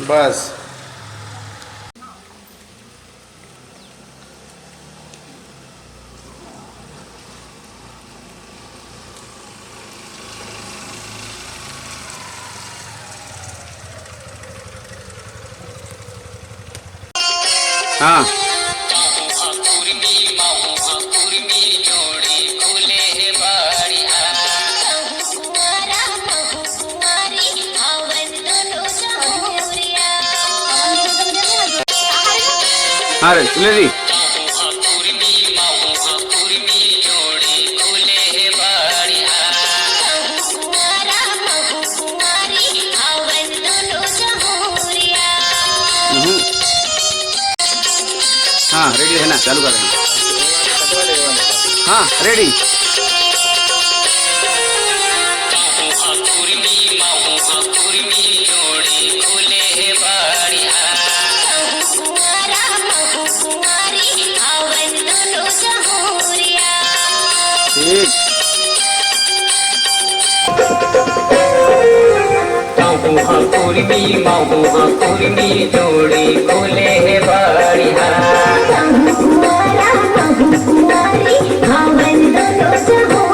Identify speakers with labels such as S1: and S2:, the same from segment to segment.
S1: बस हाँ हाँ रे ले दी हाँ रेडी है ना चालू कर हाँ रेडी ठीक
S2: कुर्मी जोड़ी खोले है बाड़िया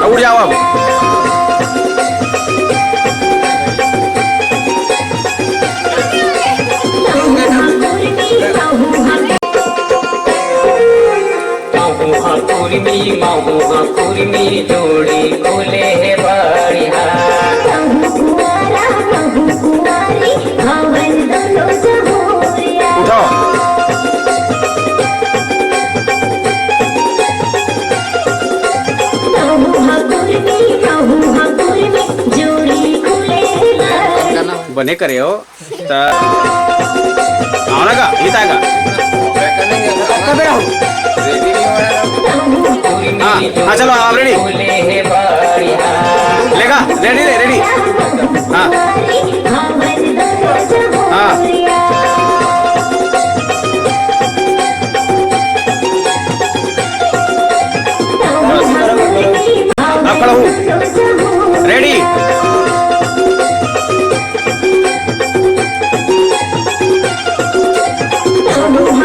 S1: उड़ जाओ अब
S2: कुर्मी जोड़ी खोले है बाड़िया
S1: उठाओ बने करे हो आओ ना का इतना का हाँ हाँ चलो आप रेडी लेगा रेडी रे रेडी हाँ हाँ आप खड़ा हूँ रेडी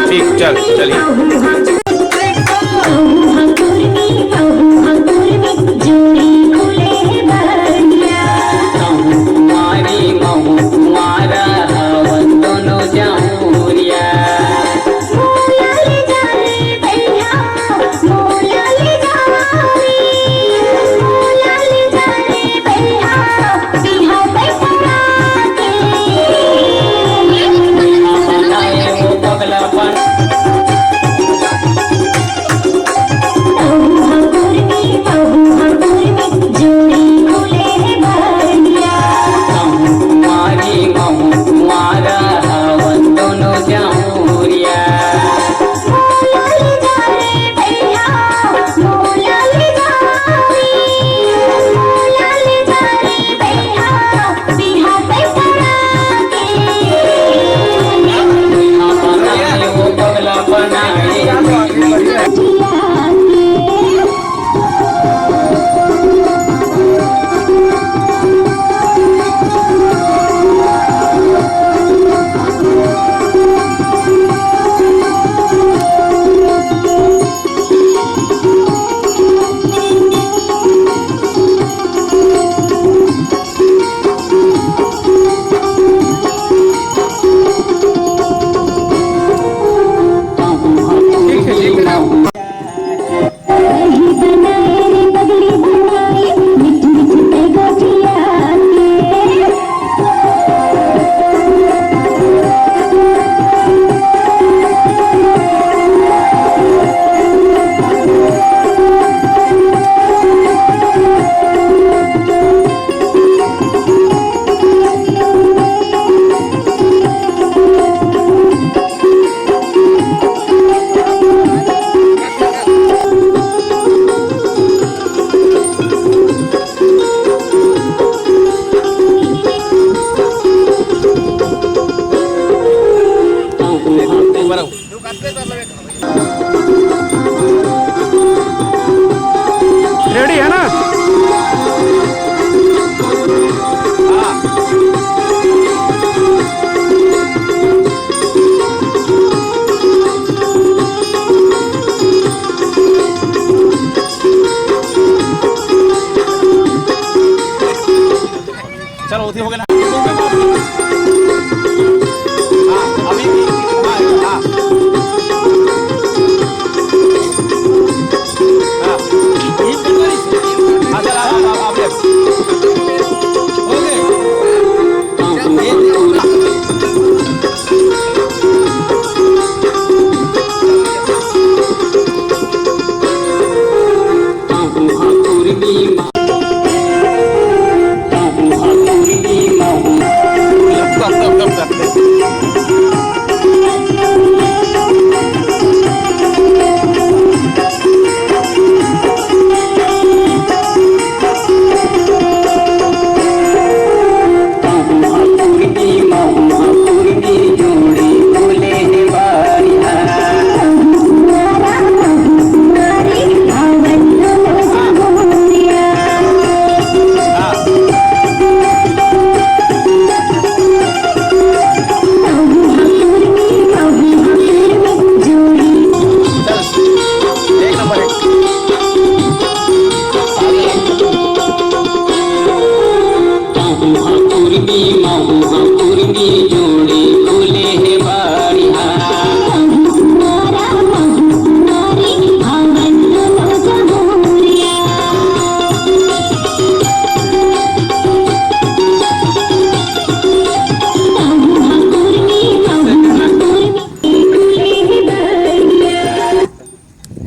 S1: ठीक चल चलिए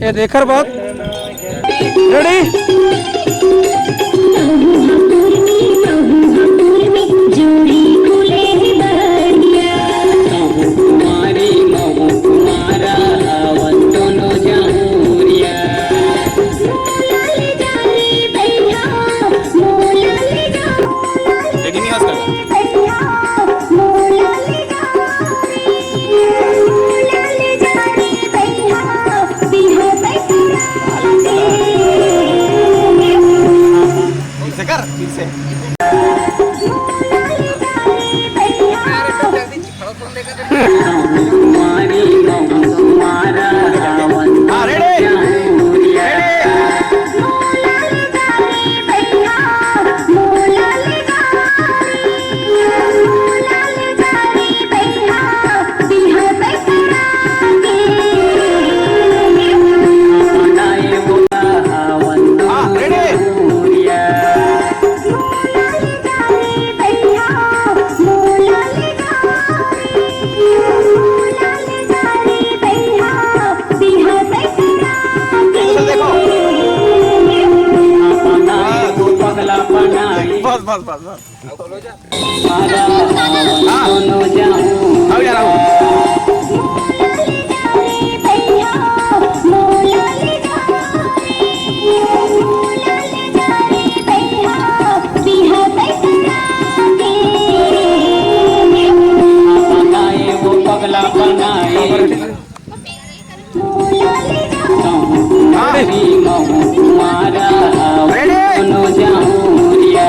S3: ये देखर बहुत रेडी
S2: कुमारी महू कुमारा हवन दोनों जहूरिया
S1: लेकिन नहीं हंस कर फिर से कर फिर से
S2: कुमारी महू कुमारा हवन
S1: हाँ रेडी
S2: जहूरिया बनाए वो हवन
S1: हाँ रेडी
S2: जहूरिया
S1: चल देखो
S2: बनाए वो पगला बनाए
S1: बस बस बस बस
S2: मारा हवन
S1: हाँ
S2: दोनों जहूरिया
S1: अब जा रहा हूँ
S2: बनाए वो पगला बनाए कुमारी महू कुमारा दोनों जहूरिया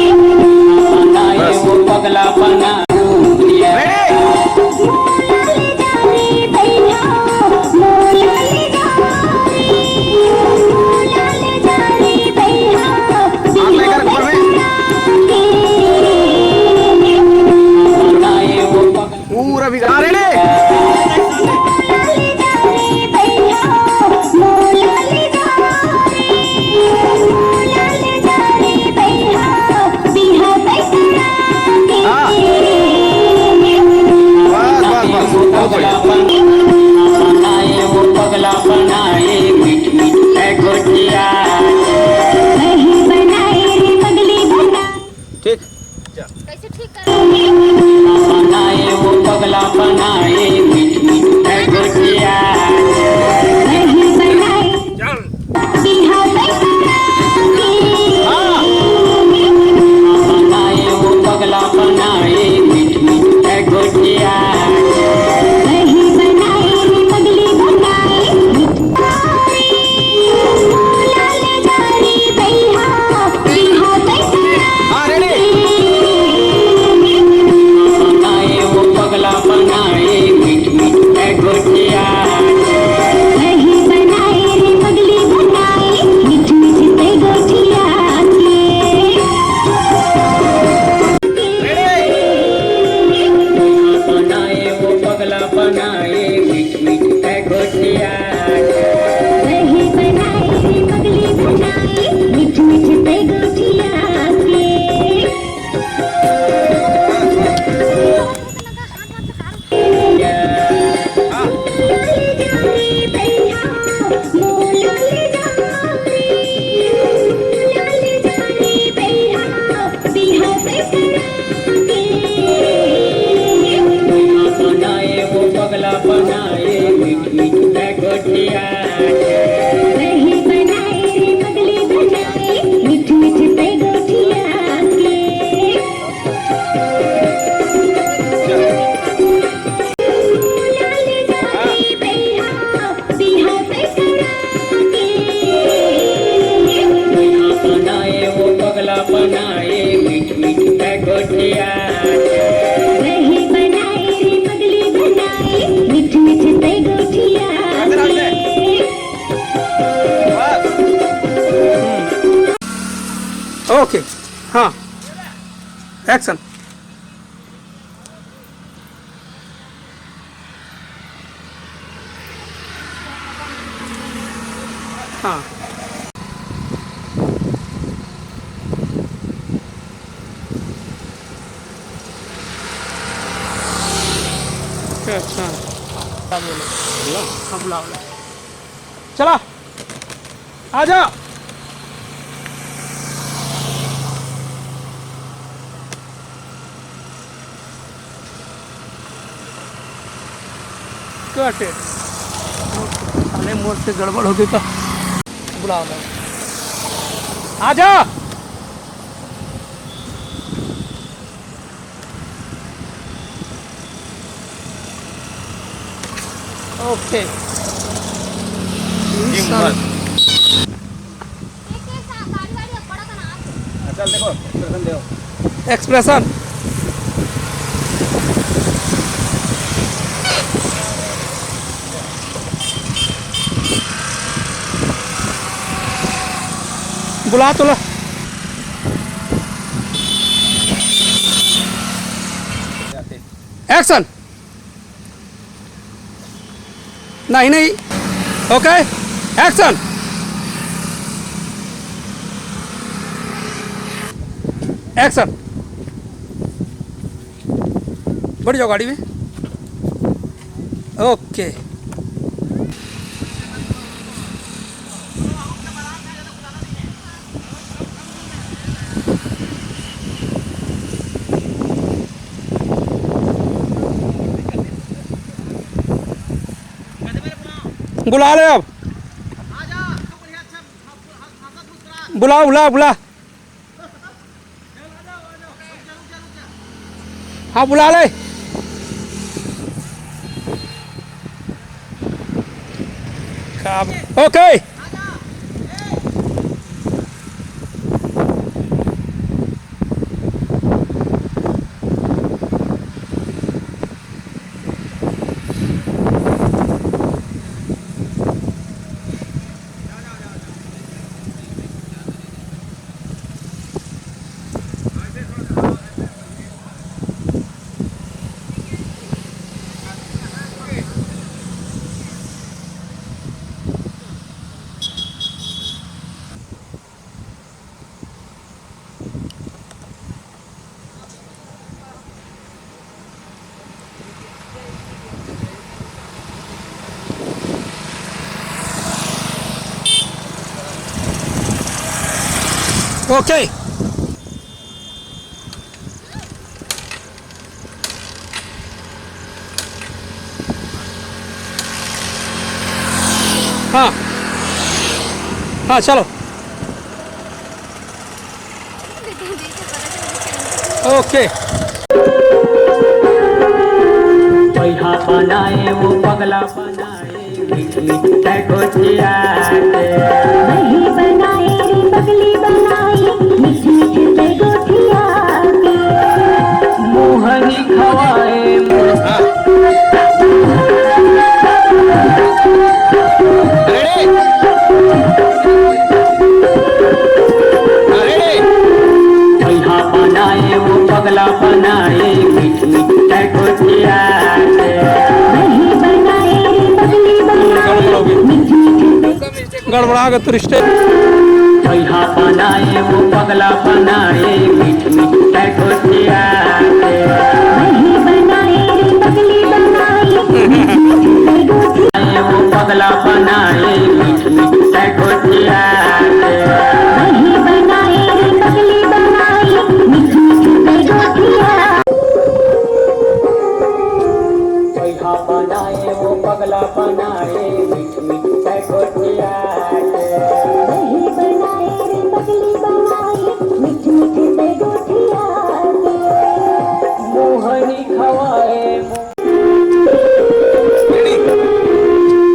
S2: बनाए वो पगला बनाए
S1: रेडी आँख लेकर ऊपर में
S2: बनाए वो पगला
S1: पूरा भी हाँ रेडी हाँ बस बस बस बहुत बढ़िया
S2: बनाए वो पगला बनाए मीठ मीठ है घोटिया
S1: ठीक
S2: बनाए वो पगला बनाए मीठ मीठ है घोटिया
S1: हाँ
S2: बनाए वो पगला बनाए मीठ मीठ है घोटिया
S1: हाँ रेडी
S2: बनाए वो पगला बनाए मीठ मीठ है घोटिया बनाए वो पगला बनाए मीठ मीठ है घोटिया बनाए वो पगला बनाए मीठ मीठ है घोटिया बनाए वो पगला बनाए मीठ मीठ है घोटिया
S3: ओके हाँ एक्शन हाँ अच्छा हाँ बुला चला आ जा कटे साले मोड़ से गड़बड़ हो गई तो बुलाओ आ जा ओके
S1: चल देखो एक्सप्रेशन दो
S3: एक्सप्रेशन बुला तो ला एक्शन नहीं नहीं ओके एक्शन एक्शन बढ़ जाओ गाड़ी में ओके बुला ले अब बुला बुला बुला हाँ बुला ले ओके ओके हाँ हाँ चलो ओके
S2: पैहा बनाए वो पगला बनाए मीठ मीठ टैगो जिया
S4: वही बनाए रे पगली बनाए मीठ मीठ टैगो जिया
S2: मोहनी खवाए पैहा बनाए वो पगला बनाए मीठ मीठ टैगो जिया
S4: वही बनाए रे पगली बनाए मीठ मीठ
S3: गड़बड़ा गया तो रिश्ते
S2: पैहा बनाए वो पगला बनाए मीठ मीठ टैगो जिया
S4: वही बनाए रे पगली बनाए मीठ मीठ टैगो जिया
S2: वो पगला बनाए मीठ मीठ टैगो जिया
S4: वही बनाए रे पगली बनाए मीठ मीठ टैगो जिया
S2: पैहा बनाए वो पगला बनाए मीठ मीठ टैगो जिया
S4: वही बनाए रे पगली बनाए मीठ मीठ टैगो जिया
S2: मोहनी खवाए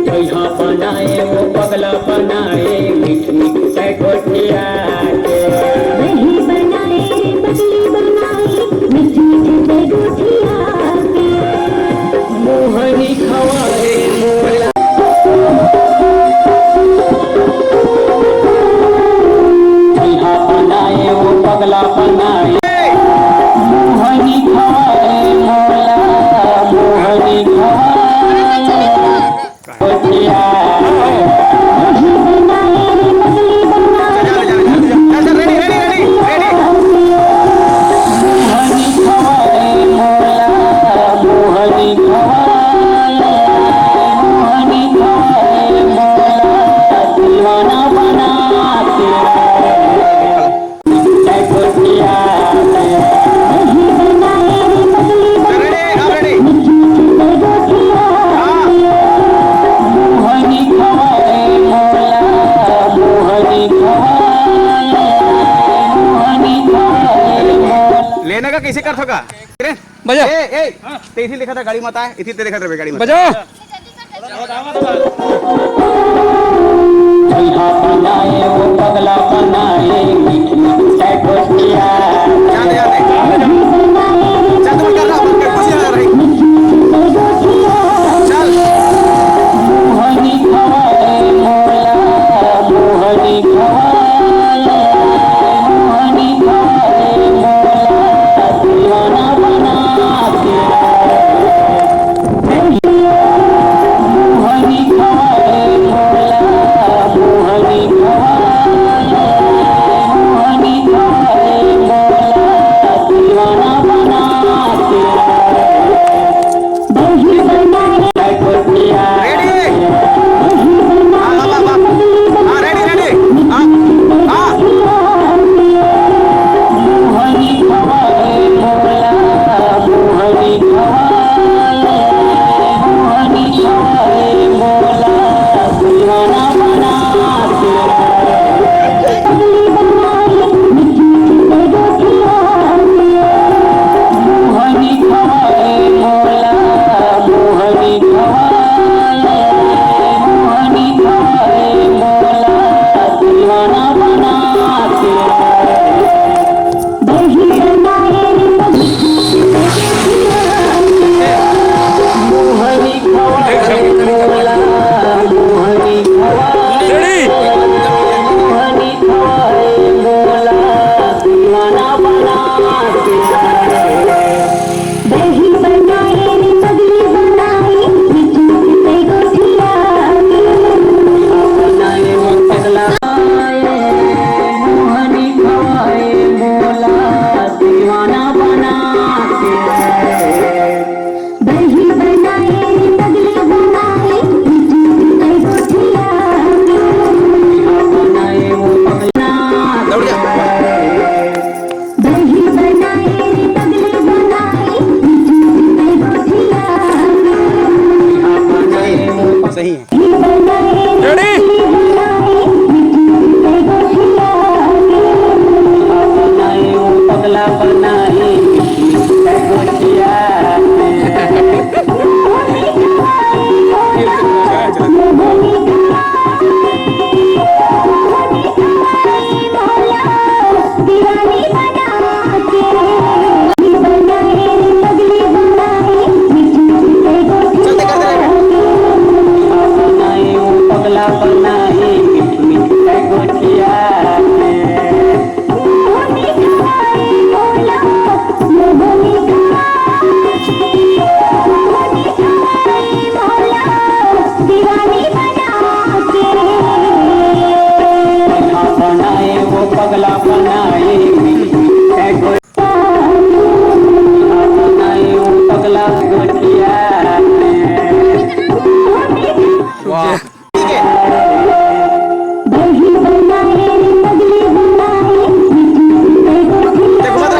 S2: पैहा बनाए वो पगला बनाए मीठ मीठ
S1: येणं का कैसे करतो का रे
S3: बजा
S1: ए ए ते इथे लिखा था गाड़ी मत आए इथे ते लिखा था गाड़ी मत
S3: बजा
S2: दुल्हा बनाए वो पगला बनाए मीठ मीठ है गोटिया
S1: याद याद चल तुम कर रहा हूं खुशी आ रही चल
S2: मोहनी खवाए मोला मोहनी खवाए मोहनी खवाए मोला दीवाना बना के मोहनी खवाए मोला मोहनी खवाए मोहनी खवाए मोला दीवाना बना के है गोटिया
S1: रेडी हां रेडी रेडी हां हां
S2: मोहनी खवाए मोला मोहनी खवाए मोहनी खवाए मोला दीवाना बना के मोहनी खवाए मोला मोहनी खवाए मोहनी खवाए मोला दीवाना बना के मोहनी खवाए मोला मोहनी खवाए मोहनी खवाए मोला दीवाना बना के
S4: दही बनाए रे पगली बनाए मिठी मिठी गोटिया
S2: बनाए वो पगला मोहनी खवाए मोला दीवाना बना के
S4: दही बनाए रे पगली बनाए मिठी मिठी गोटिया
S2: बनाए वो पगला
S1: दौड़ जा
S4: दही बनाए रे पगली बनाए मिठी मिठी गोटिया
S2: बनाए वो
S1: सही है
S4: दही बनाए रे
S3: रेडी
S2: बनाए वो पगला बनाए गोटिया
S4: दीवानी बना के बनाए रे पगली बनाए मिठी मिठी
S1: चलते कर दे
S2: बनाए वो पगला बनाए मीठ मीठ है गोटिया बनाए वो पगला बनाए मीठ मीठ है गोटिया बनाए वो पगला गोटिया
S1: वाह ठीक है
S4: दही बनाए रे पगली बनाए
S1: देखो मत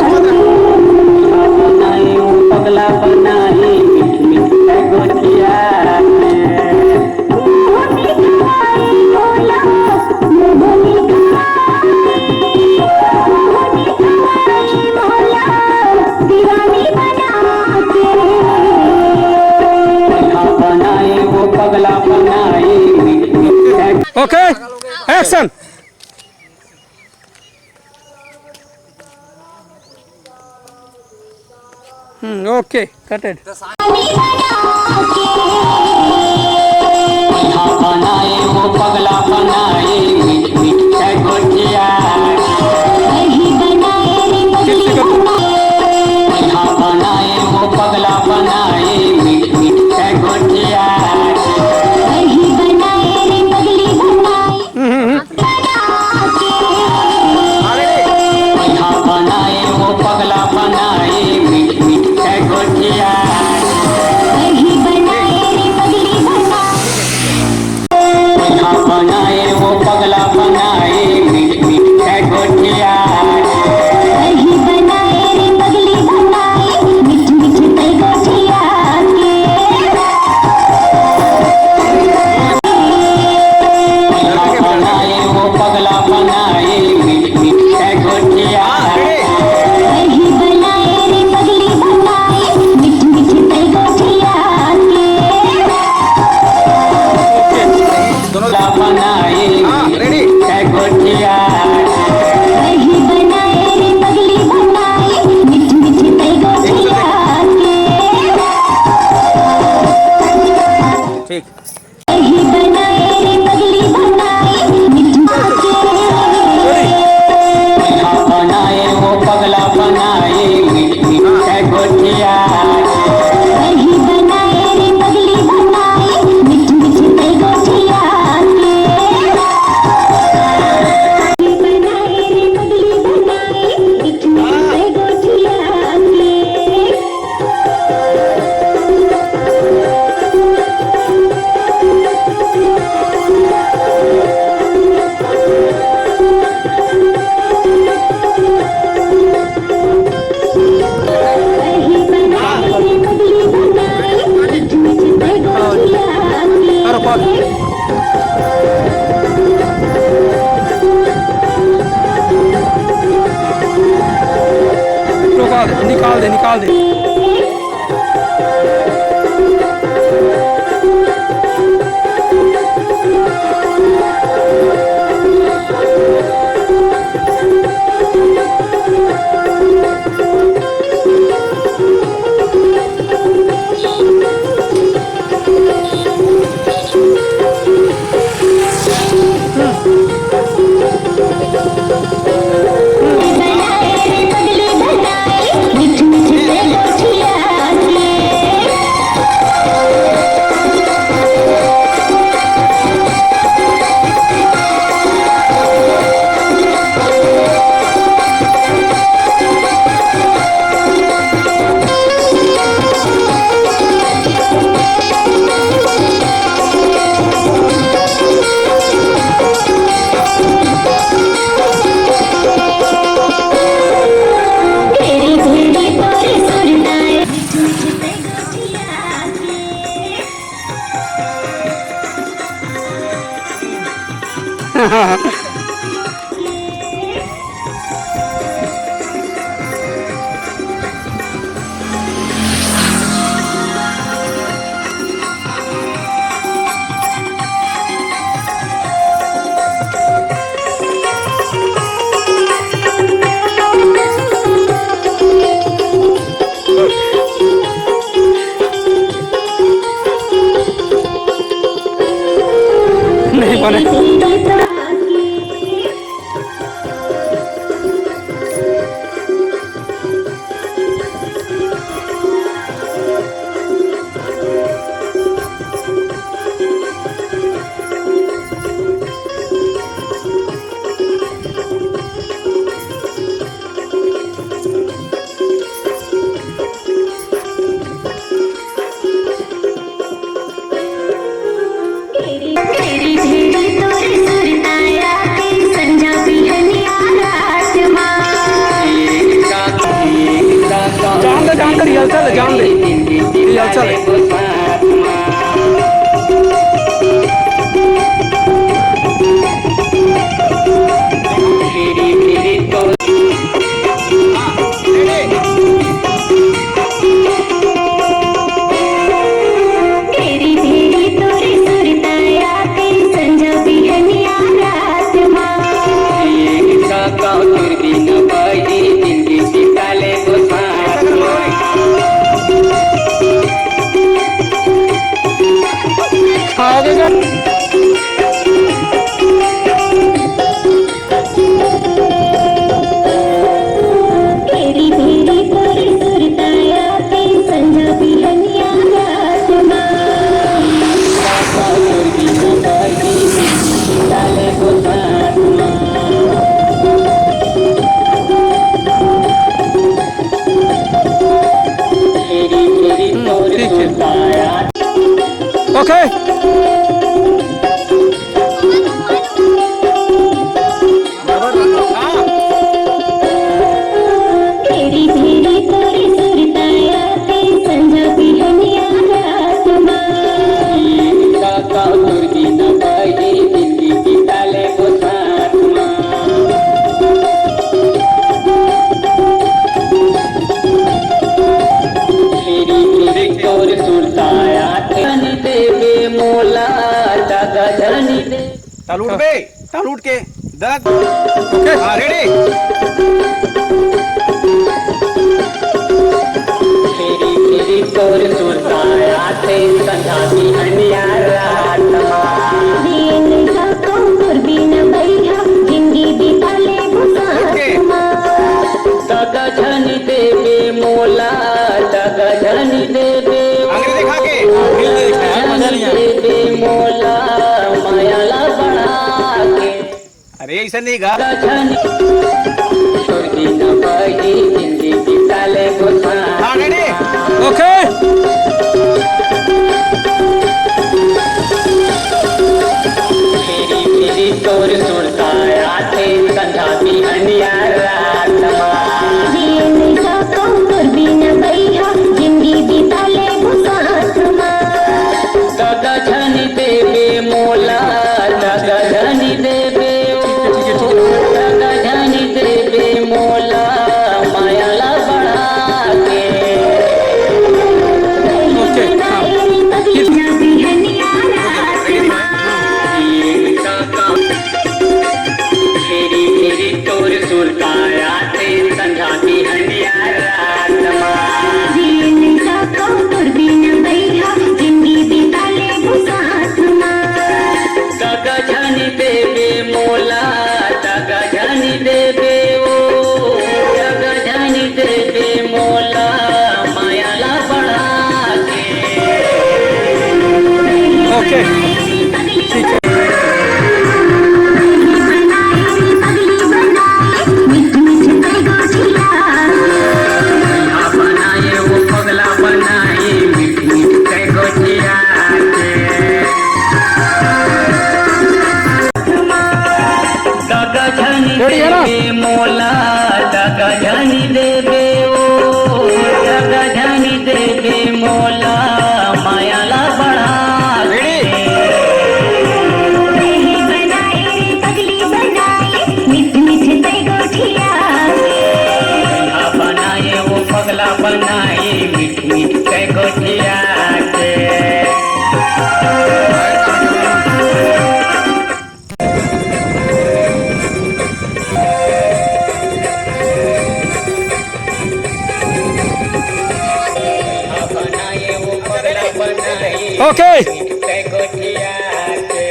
S2: बनाए वो पगला बनाए मीठ मीठ है गोटिया
S4: दीवानी बना के
S2: बनाए वो पगला बनाए मीठ मीठ है
S3: ओके एक्शन ओके कटेड
S2: बनाए वो पगला बनाए मीठ मीठ है गोटिया
S4: दही बनाए रे पगली
S2: बनाए वो पगला बनाए मीठ मीठ है गोटिया
S4: दही बनाए रे पगली बनाए
S2: बनाए वो पगला बनाए मीठ मीठ है गोटिया
S4: दही बनाए रे पगली बनाए
S2: बनाए वो पगला
S3: निकाल दे। नहीं बने। जान दे चल ओके
S1: तालूट बे तालूट के दरद ओके हां रेडी
S2: तेरी तेरी तोर सुरताया ते संधाती हनिया रातमा
S4: दिन का कौर बिन भैया जिंदगी बिताले गुसामा
S2: तगा झनी देवे मोला तगा झनी देवे
S1: आगे दिखा के दिल दिखाया मजा नहीं आया
S2: देवे मोला मायाला बड़ा के
S1: अरे ऐसा नहीं गा
S2: छोड़ी न पाई जिंदगी बिताले गुसा
S1: हां रेडी
S3: ओके
S2: तेरी तेरी तोर सुरताया ते संधाती हनिया रातमा
S4: दिन का कौर बिन भैया जिंदगी बिताले गुसामा
S2: तगा झनी देवे मोला तगा झनी देवे तगा झनी देवे मोला मायाला बड़ा के ससुर का आते संझा की हंडिया रात माँ
S4: जीने का कौतुर दिन भैया जिंदगी बिता ले साथ माँ
S2: तगा झनी देवे मोला तगा झनी देवे ओ तगा झनी देवे मोला मायाला बढ़ा के
S3: ओके ठीक है
S2: बनाए वो पगला बनाए मीठ मीठ के गोचिया दादा झनी
S3: रेडी है ना?
S2: देवे मोला दादा झनी देवे ओ दादा झनी देवे मोला मायाला बढ़ा
S4: पगली बनाए मिठ मिठ से गोठिया
S2: बनाए वो पगला बनाए मीठ मीठ के गोचिया के बनाए वो पगला बनाए
S3: ओके
S2: के गोचिया के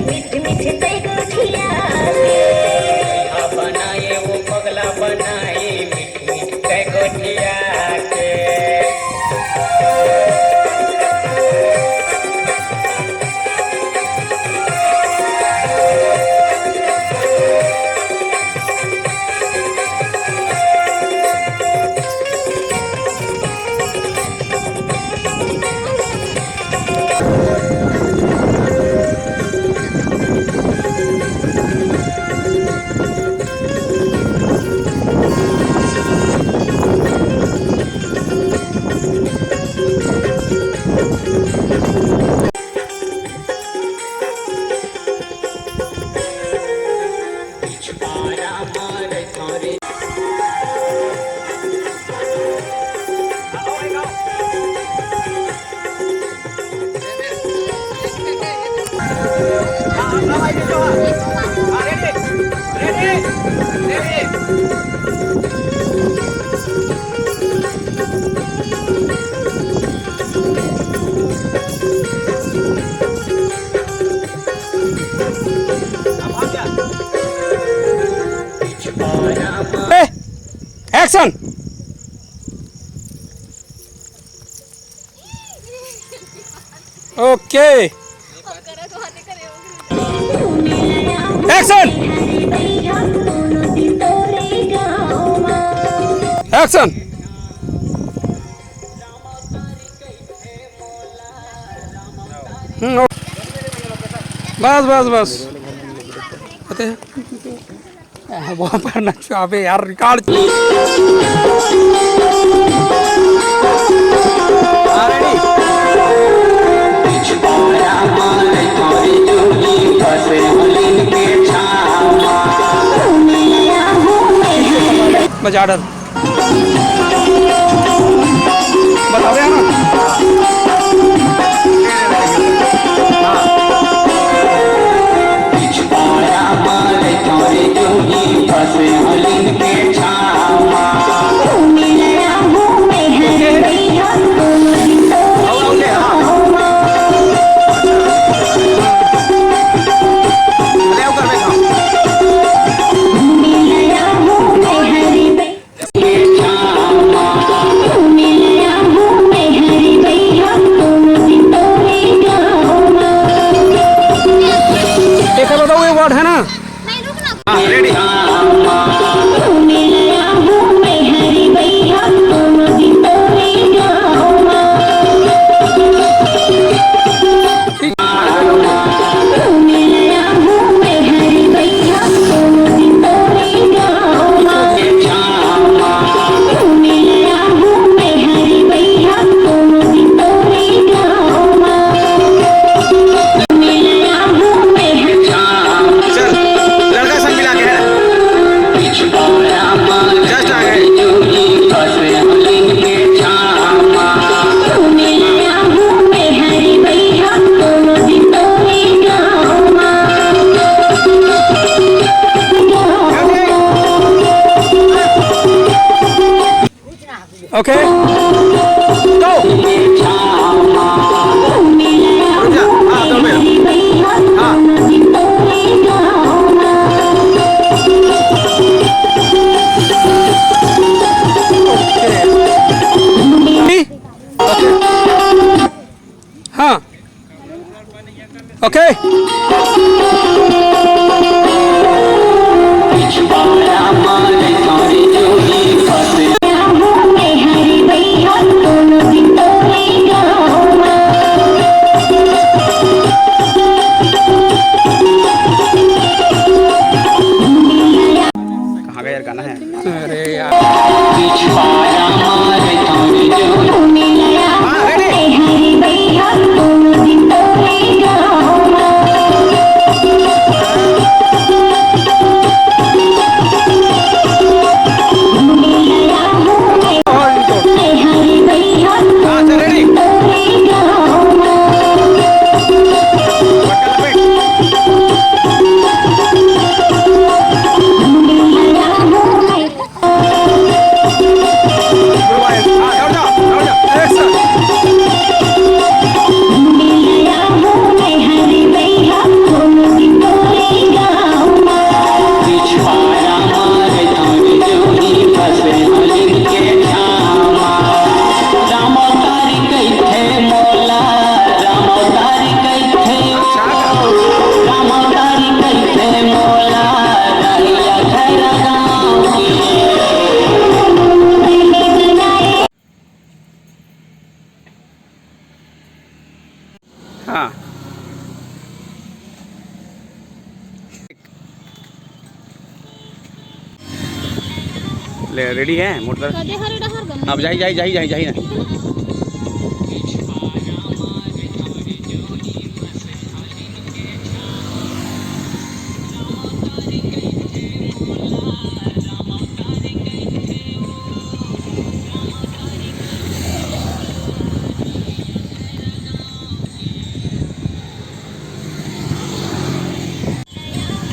S4: मिठ मिठ से गोठिया
S2: बनाए वो पगला बनाए मीठ मीठ के गोचिया के पिछवाड़ा मारे थारे
S3: एक्शन ओके एक्शन एक्शन बस बस बस पता है वहाँ पर ना अबे यार रिकॉर्ड
S2: पिछवाड़ा मारे थारे जोगी फंसे हलिन के छामा
S3: बजा डर बता रहे हैं ना
S2: पिछवाड़ा मारे थारे जोगी फंसे हलिन के छामा
S3: एक बताओ ये वर्ड है ना
S1: रेडी
S3: ओके गो।
S1: रुक जा, हाँ दो मिनट, हाँ
S3: हाँ ओके
S2: पिछवाड़ा मारे सारे जो ही फंसे
S4: हरी भैया दोनों दिन तो
S1: कहाँ गया यार गाना है।
S3: अरे यार
S2: पिछवाड़ा मारे सारे जो
S1: हाँ रेडी।
S4: हरी भैया दोनों दिन तो हरी भैया
S1: हाँ चल रेडी। पक्का लपेट। हाँ दौड़ जा, दौड़ जा।
S4: हरी भैया दोनों दिन तो
S2: पिछवाड़ा मारे सारे जो ही फंसे हलिन के छामा राम तारी कैथे मोला राम तारी कैथे राम तारी कैथे मोला रहिया घर गाँव की
S1: हाँ ले रेडी है मोटर। अब जाई जाई जाई जाई जाई ना।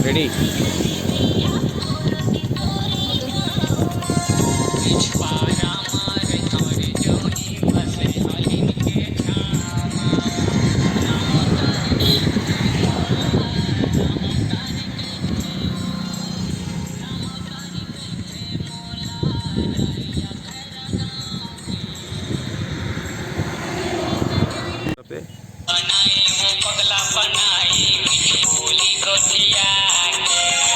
S1: रेडी।
S2: बनाए वो पगला बनाए मिठ बोली गोठिया के